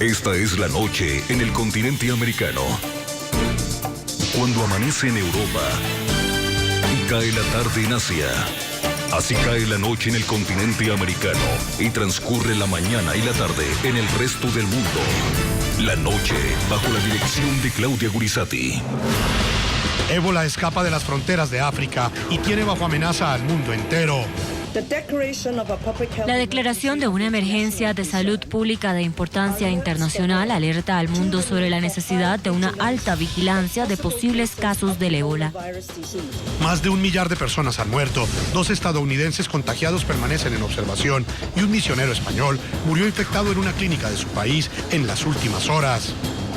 Esta es la noche en el continente americano. Cuando amanece en Europa y cae la tarde en Asia. Así cae la noche en el continente americano y transcurre la mañana y la tarde en el resto del mundo. La noche bajo la dirección de Claudia Gurisati. Ébola escapa de las fronteras de África y tiene bajo amenaza al mundo entero. La declaración de una emergencia de salud pública de importancia internacional alerta al mundo sobre la necesidad de una alta vigilancia de posibles casos del ébola. Más de 1 millar de personas han muerto, 2 estadounidenses contagiados permanecen en observación y un misionero español murió infectado en una clínica de su país en las últimas horas.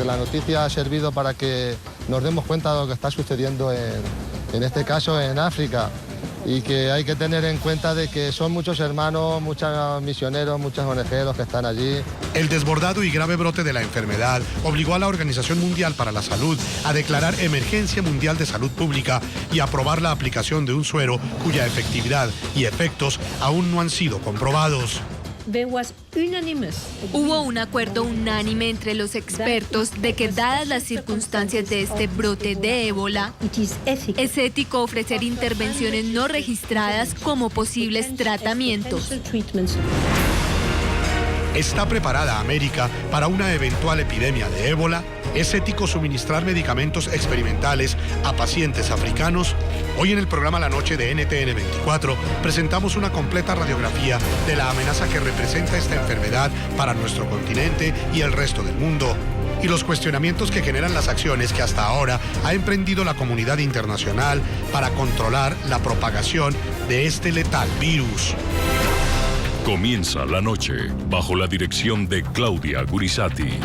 La noticia ha servido para que nos demos cuenta de lo que está sucediendo en este caso en África. Y que hay que tener en cuenta de que son muchos hermanos, muchos misioneros, muchos ONGeros que están allí. El desbordado y grave brote de la enfermedad obligó a la Organización Mundial para la Salud a declarar emergencia mundial de salud pública y aprobar la aplicación de un suero cuya efectividad y efectos aún no han sido comprobados. Hubo un acuerdo unánime entre los expertos de que, dadas las circunstancias de este brote de ébola, es ético ofrecer intervenciones no registradas como posibles tratamientos. ¿Está preparada América para una eventual epidemia de ébola? ¿Es ético suministrar medicamentos experimentales a pacientes africanos? Hoy en el programa La Noche de NTN 24 presentamos una completa radiografía de la amenaza que representa esta enfermedad para nuestro continente y el resto del mundo, y los cuestionamientos que generan las acciones que hasta ahora ha emprendido la comunidad internacional para controlar la propagación de este letal virus. Comienza la noche bajo la dirección de Claudia Gurisati.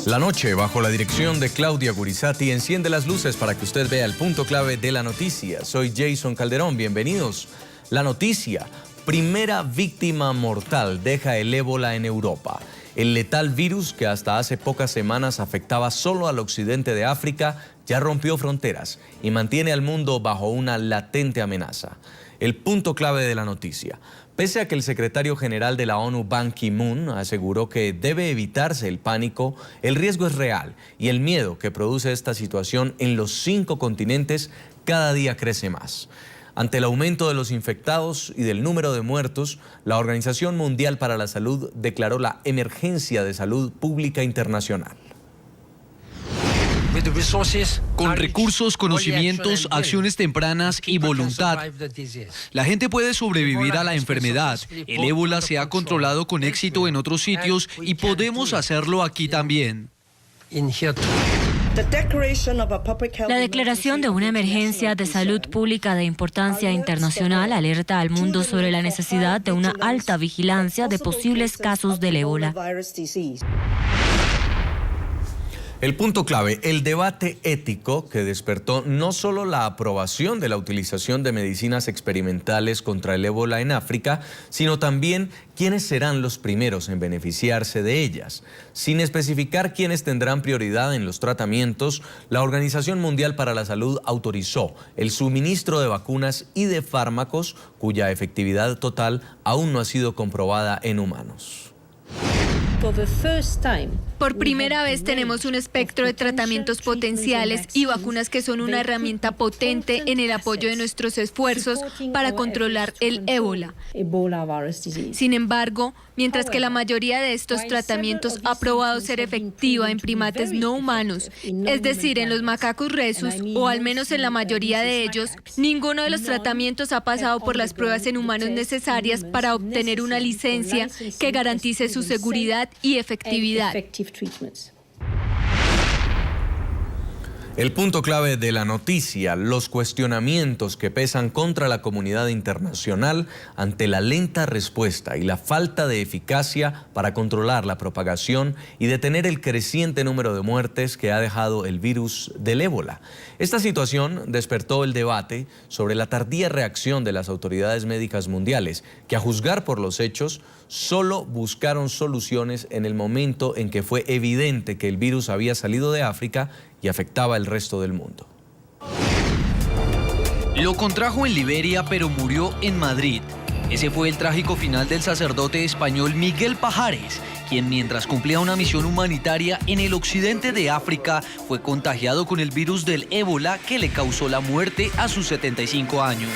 La noche, bajo la dirección de Claudia Gurisati, enciende las luces para que usted vea el punto clave de la noticia. Soy Jason Calderón, bienvenidos. La noticia: primera víctima mortal deja el ébola en Europa. El letal virus, que hasta hace pocas semanas afectaba solo al occidente de África, ya rompió fronteras y mantiene al mundo bajo una latente amenaza. El punto clave de la noticia: pese a que el secretario general de la ONU, Ban Ki-moon, aseguró que debe evitarse el pánico, el riesgo es real y el miedo que produce esta situación en los 5 continentes cada día crece más. Ante el aumento de los infectados y del número de muertos, la Organización Mundial para la Salud declaró la emergencia de salud pública internacional. Con recursos, conocimientos, acciones tempranas y voluntad, la gente puede sobrevivir a la enfermedad. El ébola se ha controlado con éxito en otros sitios y podemos hacerlo aquí también. La declaración de una emergencia de salud pública de importancia internacional alerta al mundo sobre la necesidad de una alta vigilancia de posibles casos del ébola. El punto clave: el debate ético que despertó no solo la aprobación de la utilización de medicinas experimentales contra el ébola en África, sino también quiénes serán los primeros en beneficiarse de ellas. Sin especificar quiénes tendrán prioridad en los tratamientos, la Organización Mundial para la Salud autorizó el suministro de vacunas y de fármacos cuya efectividad total aún no ha sido comprobada en humanos. Por primera vez tenemos un espectro de tratamientos potenciales y vacunas que son una herramienta potente en el apoyo de nuestros esfuerzos para controlar el ébola. Sin embargo, mientras que la mayoría de estos tratamientos ha probado ser efectiva en primates no humanos, es decir, en los macacos rhesus, o al menos en la mayoría de ellos, ninguno de los tratamientos ha pasado por las pruebas en humanos necesarias para obtener una licencia que garantice su seguridad y efectividad. El punto clave de la noticia: los cuestionamientos que pesan contra la comunidad internacional ante la lenta respuesta y la falta de eficacia para controlar la propagación y detener el creciente número de muertes que ha dejado el virus del ébola. Esta situación despertó el debate sobre la tardía reacción de las autoridades médicas mundiales, que a juzgar por los hechos solo buscaron soluciones en el momento en que fue evidente que el virus había salido de África y afectaba el resto del mundo. Lo contrajo en Liberia, pero murió en Madrid. Ese fue el trágico final del sacerdote español Miguel Pajares, quien mientras cumplía una misión humanitaria en el occidente de África fue contagiado con el virus del ébola que le causó la muerte a sus 75 años.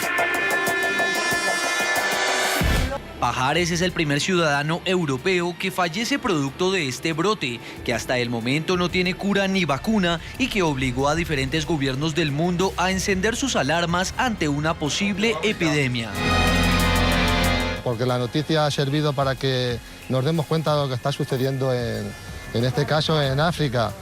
Pajares es el primer ciudadano europeo que fallece producto de este brote, que hasta el momento no tiene cura ni vacuna y que obligó a diferentes gobiernos del mundo a encender sus alarmas ante una posible epidemia. Porque la noticia ha servido para que nos demos cuenta de lo que está sucediendo en este caso en África,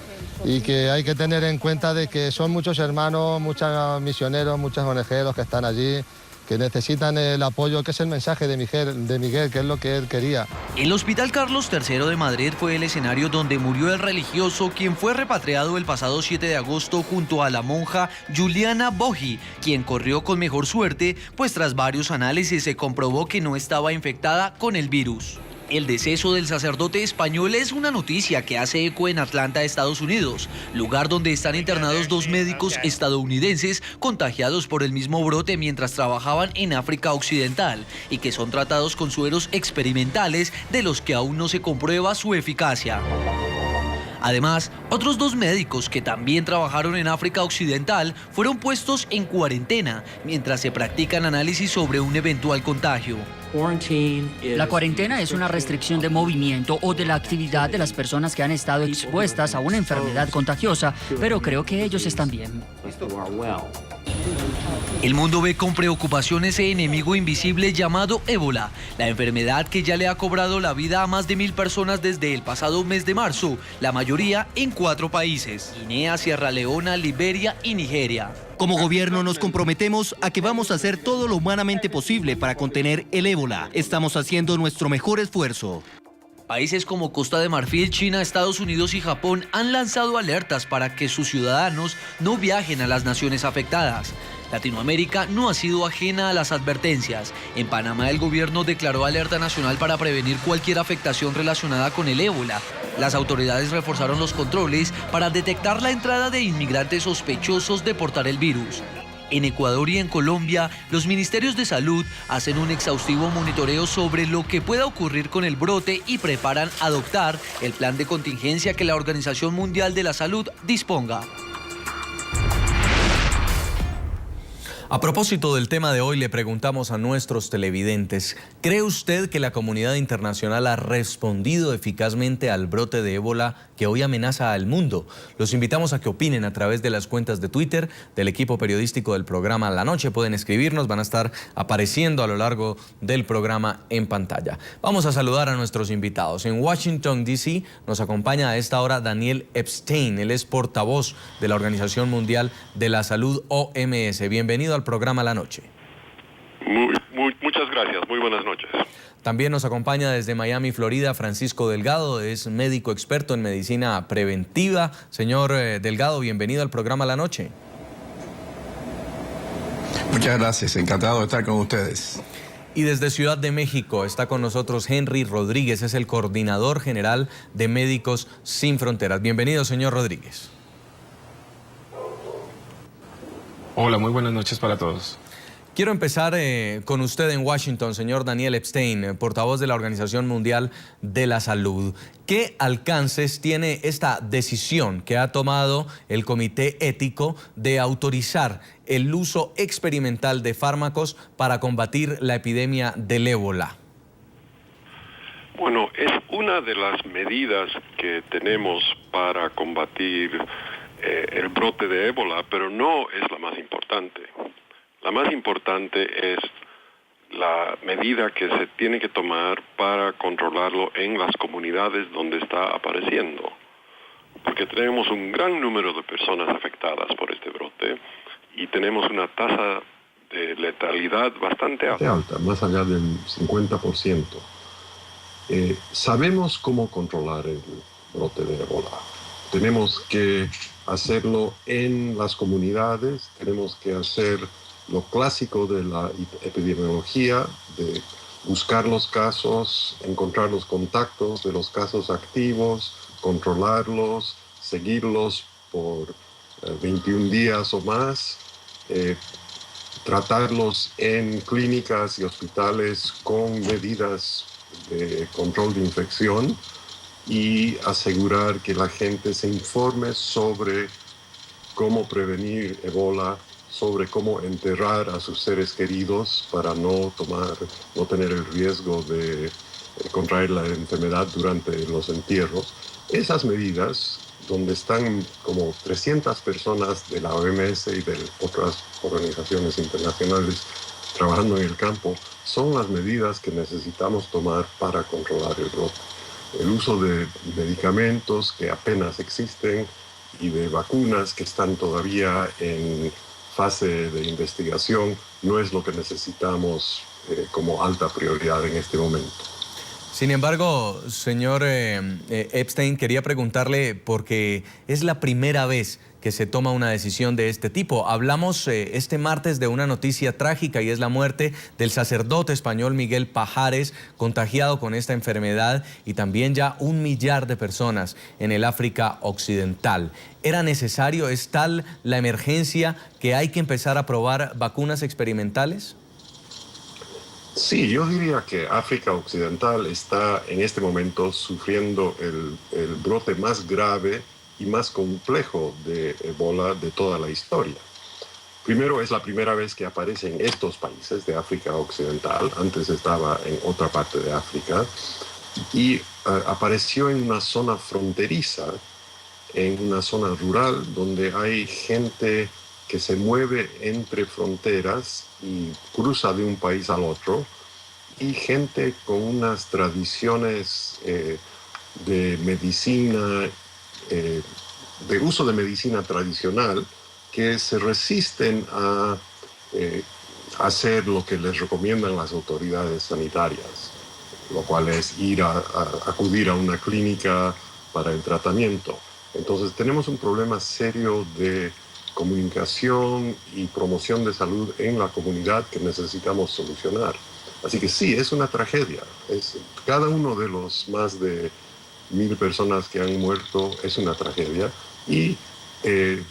y que hay que tener en cuenta de que son muchos hermanos, muchos misioneros, muchos ONG los que están allí, que necesitan el apoyo, que es el mensaje de Miguel, que es lo que él quería. El Hospital Carlos III de Madrid fue el escenario donde murió el religioso, quien fue repatriado el pasado 7 de agosto junto a la monja Juliana Boji, quien corrió con mejor suerte, pues tras varios análisis se comprobó que no estaba infectada con el virus. El deceso del sacerdote español es una noticia que hace eco en Atlanta, Estados Unidos, lugar donde están internados 2 médicos estadounidenses contagiados por el mismo brote mientras trabajaban en África Occidental y que son tratados con sueros experimentales de los que aún no se comprueba su eficacia. Además, otros 2 médicos que también trabajaron en África Occidental fueron puestos en cuarentena mientras se practican análisis sobre un eventual contagio. La cuarentena es una restricción de movimiento o de la actividad de las personas que han estado expuestas a una enfermedad contagiosa, pero creo que ellos están bien. El mundo ve con preocupación ese enemigo invisible llamado ébola, la enfermedad que ya le ha cobrado la vida a más de 1.000 personas desde el pasado mes de marzo, la mayoría en 4 países: Guinea, Sierra Leona, Liberia y Nigeria. Como gobierno nos comprometemos a que vamos a hacer todo lo humanamente posible para contener el ébola. Estamos haciendo nuestro mejor esfuerzo. Países como Costa de Marfil, China, Estados Unidos y Japón han lanzado alertas para que sus ciudadanos no viajen a las naciones afectadas. Latinoamérica no ha sido ajena a las advertencias. En Panamá el gobierno declaró alerta nacional para prevenir cualquier afectación relacionada con el ébola. Las autoridades reforzaron los controles para detectar la entrada de inmigrantes sospechosos de portar el virus. En Ecuador y en Colombia, los ministerios de salud hacen un exhaustivo monitoreo sobre lo que pueda ocurrir con el brote y preparan adoptar el plan de contingencia que la Organización Mundial de la Salud disponga. A propósito del tema de hoy, le preguntamos a nuestros televidentes, ¿cree usted que la comunidad internacional ha respondido eficazmente al brote de ébola que hoy amenaza al mundo? Los invitamos a que opinen a través de las cuentas de Twitter del equipo periodístico del programa La Noche. Pueden escribirnos, van a estar apareciendo a lo largo del programa en pantalla. Vamos a saludar a nuestros invitados. En Washington, D.C. nos acompaña a esta hora Daniel Epstein. Él es portavoz de la Organización Mundial de la Salud, OMS. Bienvenido al programa La Noche. Muchas gracias, muy buenas noches. También nos acompaña desde Miami, Florida, Francisco Delgado, es médico experto en medicina preventiva. Señor Delgado, bienvenido al programa La Noche. Muchas gracias, encantado de estar con ustedes. Y desde Ciudad de México está con nosotros Henry Rodríguez, es el coordinador general de Médicos Sin Fronteras. Bienvenido, señor Rodríguez. Hola, muy buenas noches para todos. Quiero empezar con usted en Washington, señor Daniel Epstein, portavoz de la Organización Mundial de la Salud. ¿Qué alcances tiene esta decisión que ha tomado el Comité Ético de autorizar el uso experimental de fármacos para combatir la epidemia del ébola? Bueno, es una de las medidas que tenemos para combatir el brote de ébola, pero no es la más importante. La más importante es la medida que se tiene que tomar para controlarlo en las comunidades donde está apareciendo. Porque tenemos un gran número de personas afectadas por este brote y tenemos una tasa de letalidad bastante alta. Más allá del 50%. Sabemos cómo controlar el brote de ébola. Tenemos que hacerlo en las comunidades, tenemos que hacer lo clásico de la epidemiología, de buscar los casos, encontrar los contactos de los casos activos, controlarlos, seguirlos por 21 días o más, tratarlos en clínicas y hospitales con medidas de control de infección y asegurar que la gente se informe sobre cómo prevenir Ebola, sobre cómo enterrar a sus seres queridos para no tener el riesgo de contraer la enfermedad durante los entierros. Esas medidas, donde están como 300 personas de la OMS y de otras organizaciones internacionales trabajando en el campo, son las medidas que necesitamos tomar para controlar el brote. El uso de medicamentos que apenas existen y de vacunas que están todavía en fase de investigación no es lo que necesitamos como alta prioridad en este momento. Sin embargo, señor Epstein, quería preguntarle, porque es la primera vez que se toma una decisión de este tipo. Hablamos este martes de una noticia trágica, y es la muerte del sacerdote español Miguel Pajares, contagiado con esta enfermedad, y también ya 1 millar de personas en el África Occidental. ¿Era necesario? ¿Es tal la emergencia que hay que empezar a probar vacunas experimentales? Sí, yo diría que África Occidental está en este momento sufriendo el brote más grave y más complejo de Ebola de toda la historia. Primero, es la primera vez que aparece en estos países de África Occidental. Antes estaba en otra parte de África y apareció en una zona fronteriza, en una zona rural donde hay gente que se mueve entre fronteras y cruza de un país al otro, y gente con unas tradiciones de medicina, de uso de medicina tradicional, que se resisten a hacer lo que les recomiendan las autoridades sanitarias, lo cual es acudir a una clínica para el tratamiento. Entonces tenemos un problema serio de comunicación y promoción de salud en la comunidad que necesitamos solucionar. Así que sí, es una tragedia. Cada uno de los más de 1.000 personas que han muerto es una tragedia, y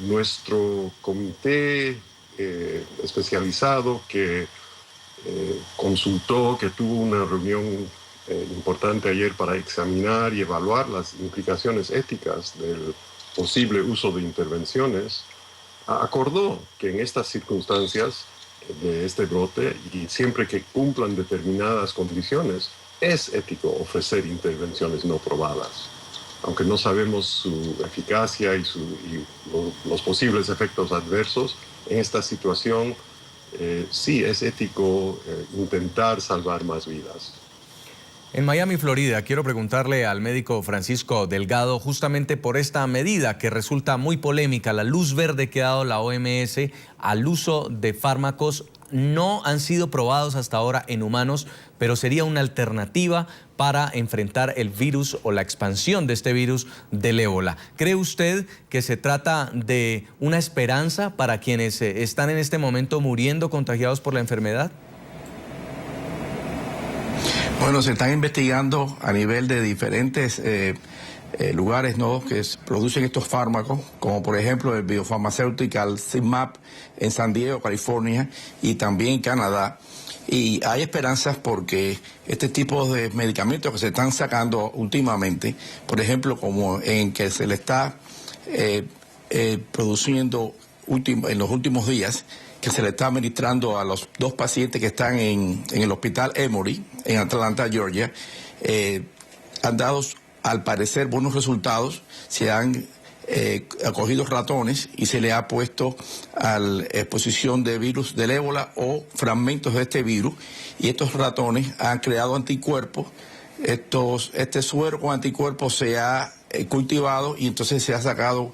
nuestro comité especializado que consultó, que tuvo una reunión importante ayer para examinar y evaluar las implicaciones éticas del posible uso de intervenciones, acordó que en estas circunstancias de este brote, y siempre que cumplan determinadas condiciones, es ético ofrecer intervenciones no probadas. Aunque no sabemos su eficacia y los posibles efectos adversos, en esta situación sí es ético intentar salvar más vidas. En Miami, Florida, quiero preguntarle al médico Francisco Delgado justamente por esta medida que resulta muy polémica, la luz verde que ha dado la OMS al uso de fármacos no han sido probados hasta ahora en humanos, pero sería una alternativa para enfrentar el virus o la expansión de este virus del ébola. ¿Cree usted que se trata de una esperanza para quienes están en este momento muriendo contagiados por la enfermedad? Bueno, se están investigando a nivel de diferentes lugares, ¿no?, que producen estos fármacos, como por ejemplo el Biopharmaceutical Zimap en San Diego, California, y también en Canadá. Y hay esperanzas porque este tipo de medicamentos que se están sacando últimamente, por ejemplo, como en que se le está produciendo en los últimos días, que se le está administrando a los 2 pacientes que están en el hospital Emory, en Atlanta, Georgia, han dado, al parecer, buenos resultados. Se han acogido ratones y se le ha puesto a la exposición de virus del ébola o fragmentos de este virus, y estos ratones han creado anticuerpos. Este suero con anticuerpos se ha cultivado, y entonces se ha sacado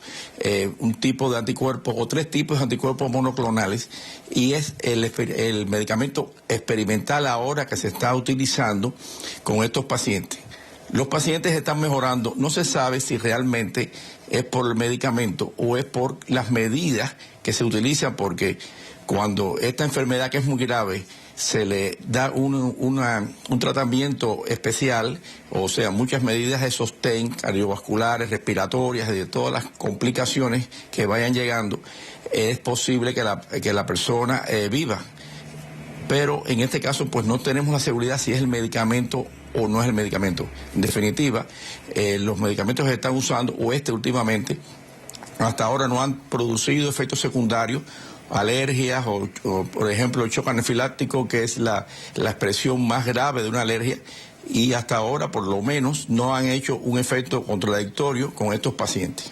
un tipo de anticuerpos o 3 tipos de anticuerpos monoclonales, y es el medicamento experimental ahora que se está utilizando con estos pacientes. Los pacientes están mejorando. No se sabe si realmente es por el medicamento o es por las medidas que se utilizan, porque cuando esta enfermedad, que es muy grave, se le da un tratamiento especial, o sea, muchas medidas de sostén cardiovasculares, respiratorias, de todas las complicaciones que vayan llegando, es posible que la persona viva. Pero en este caso, pues no tenemos la seguridad si es el medicamento o no es el medicamento. En definitiva, los medicamentos que se están usando, o últimamente, hasta ahora no han producido efectos secundarios, alergias o por ejemplo, el shock anafiláctico, que es la expresión más grave de una alergia, y hasta ahora, por lo menos, no han hecho un efecto contradictorio con estos pacientes.